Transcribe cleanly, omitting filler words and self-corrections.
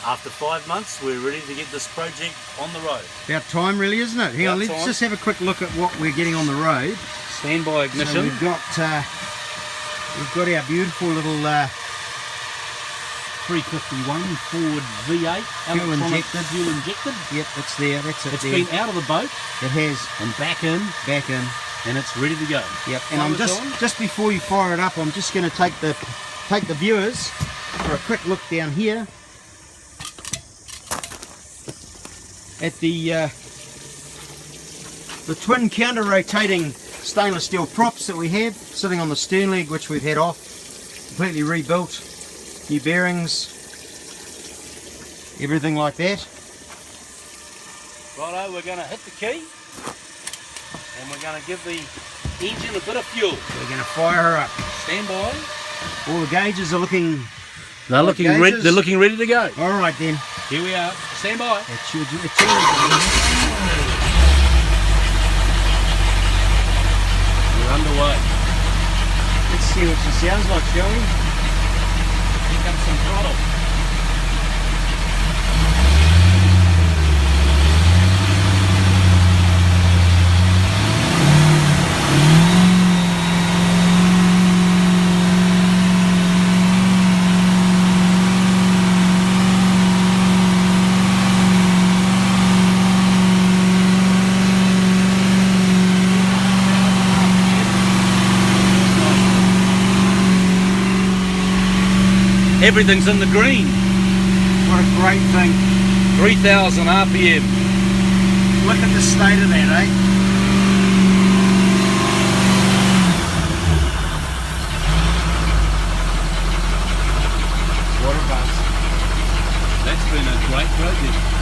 After 5 months, we're ready to get this project on the road. About time, really, isn't it? Hang on, let's just have a quick look at what we're getting on the road. Standby ignition. So we've got our beautiful little 351 Ford V8 fuel injected. Fuel injected. Yep, it's there. That's it. It's been out of the boat. It has. And back in, and it's ready to go. Yep. And I'm just before you fire it up, I'm just going to take the viewers for a quick look down here at the twin counter-rotating stainless steel props that we have sitting on the stern leg, which we've had off, completely rebuilt, new bearings, everything like that. Righto, we're going to hit the key and we're going to give the engine a bit of fuel. We're going to fire her up. Stand by. All the gauges are looking. They're looking ready. They're looking ready to go. All right then. Here we are. Stand by. It's yours. We're underway. Let's see what she sounds like, shall we? Pick up some throttle. Everything's in the green. What a great thing. 3,000 RPM. Look at the state of that, eh? What a buzz. That's been a great project.